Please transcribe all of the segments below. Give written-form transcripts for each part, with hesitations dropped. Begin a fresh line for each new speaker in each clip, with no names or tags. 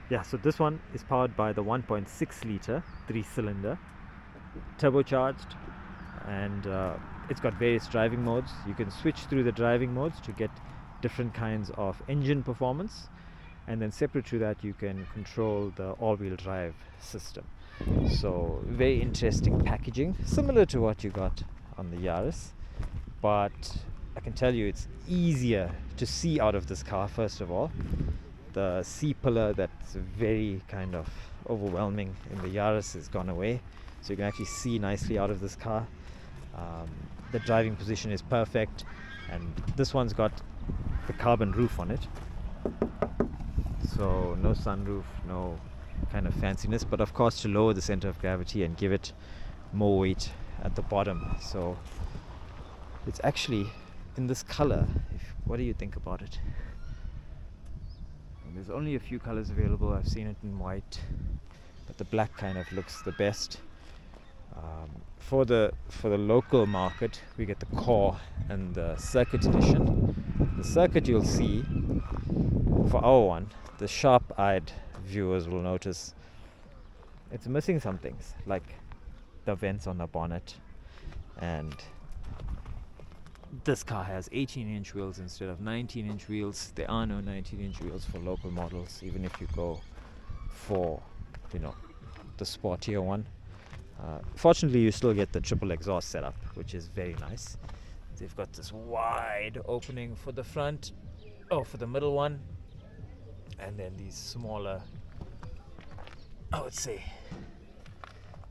Yeah, so this one is powered by the 1.6 liter 3-cylinder, turbocharged, and it's got various driving modes. You can switch through the driving modes to get different kinds of engine performance, and then separate to that you can control the all-wheel drive system. So very interesting packaging, similar to what you got on the Yaris, but I can tell you it's easier to see out of this car. First of all, the C-pillar that's very kind of overwhelming in the Yaris has gone away, so you can actually see nicely out of this car. The driving position is perfect, and this one's got the carbon roof on it, so no sunroof, no kind of fanciness, but of course to lower the center of gravity and give it more weight at the bottom. So it's actually in this color. What do you think about it? And there's only a few colors available. I've seen it in white, but the black kind of looks the best. For the local market, we get the Core and the Circuit edition. The Circuit, you'll see, for our one, the sharp-eyed viewers will notice it's missing some things, like the vents on the bonnet, and this car has 18-inch wheels instead of 19-inch wheels. There are no 19-inch wheels for local models, even if you go for, the sportier one. Fortunately, you still get the triple exhaust setup, which is very nice. They've got this wide opening for the front, for the middle one, and then these smaller, I would say,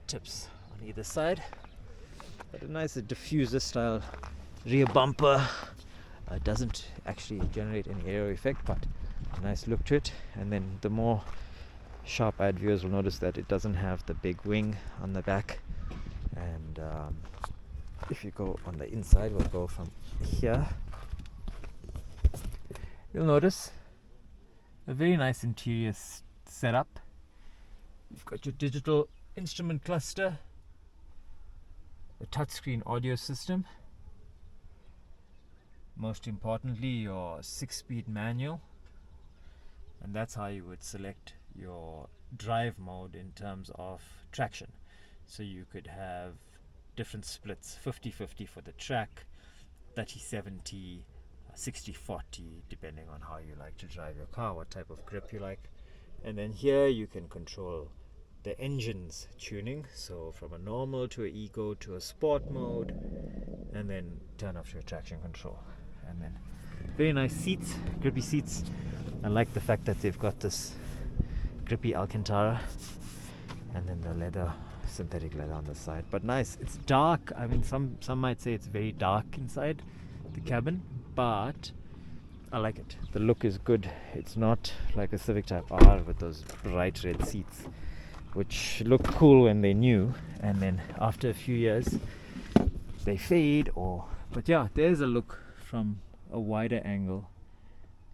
tips on either side. But a nice diffuser style rear bumper. Doesn't actually generate any aero effect, but a nice look to it. And then the more sharp-eyed viewers will notice that it doesn't have the big wing on the back. And if you go on the inside, we'll go from here, you'll notice a very nice interior setup. You've got your digital instrument cluster, a touchscreen audio system, most importantly your 6-speed manual, and that's how you would select your drive mode in terms of traction. So you could have different splits, 50-50 for the track, 30-70, 60-40, depending on how you like to drive your car, what type of grip you like. And then here you can control the engine's tuning, so from a normal to an eco to a sport mode, and then turn off your traction control. And then very nice seats, grippy seats. I like the fact that they've got this grippy Alcantara, and then the leather, synthetic leather on the side. But nice. It's dark. I mean, some might say it's very dark inside the cabin, but I like it. The look is good. It's not like a Civic Type R with those bright red seats, which look cool when they're new, and then after a few years they fade. But yeah, there's a look from a wider angle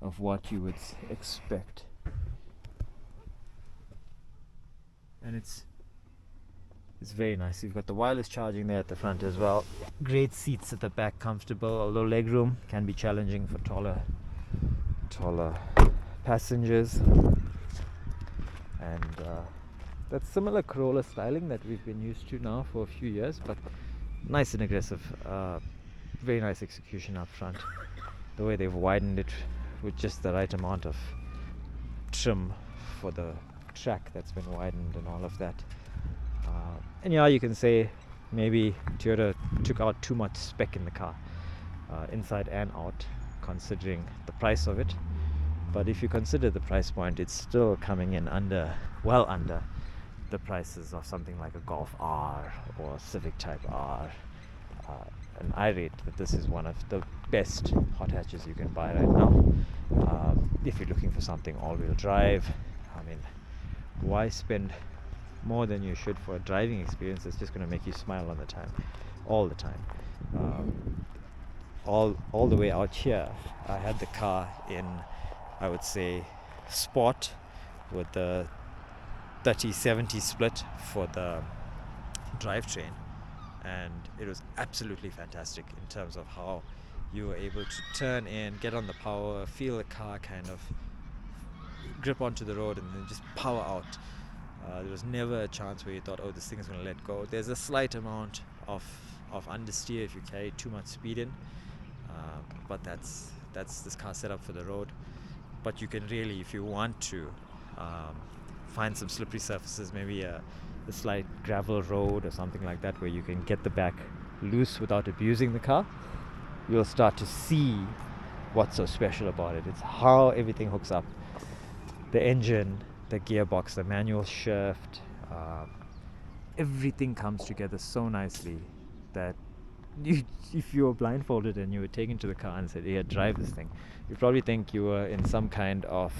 of what you would expect, and it's very nice. You've got the wireless charging there at the front as well. Great seats at the back, comfortable, although legroom can be challenging for taller passengers. And that's similar Corolla styling that we've been used to now for a few years, but nice and aggressive. Very nice execution up front. The way they've widened it with just the right amount of trim for the track that's been widened and all of that. And yeah, you can say maybe Toyota took out too much spec in the car, inside and out, considering the price of it. But if you consider the price point, it's still coming in well under the prices of something like a Golf R or Civic Type R. And I rate that this is one of the best hot hatches you can buy right now. If you're looking for something all-wheel drive, I mean, why spend more than you should for a driving experience that's just going to make you smile all the time. All the way out here, I had the car in, I would say, sport with the 30-70 split for the drivetrain, and it was absolutely fantastic in terms of how you were able to turn in, get on the power, feel the car kind of grip onto the road and then just power out. There was never a chance where you thought, oh, this thing is going to let go. There's a slight amount of understeer if you carry too much speed in, but that's this car set up for the road. But you can really, if you want to, find some slippery surfaces, maybe a slight gravel road or something like that, where you can get the back loose without abusing the car. You'll start to see what's so special about it. It's how everything hooks up. The engine, the gearbox, the manual shift, everything comes together so nicely that if you were blindfolded and you were taken to the car and said, "Here, drive this thing," you'd probably think you were in some kind of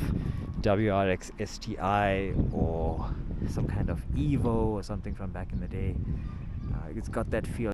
WRX STI or some kind of Evo or something from back in the day. It's got that feel.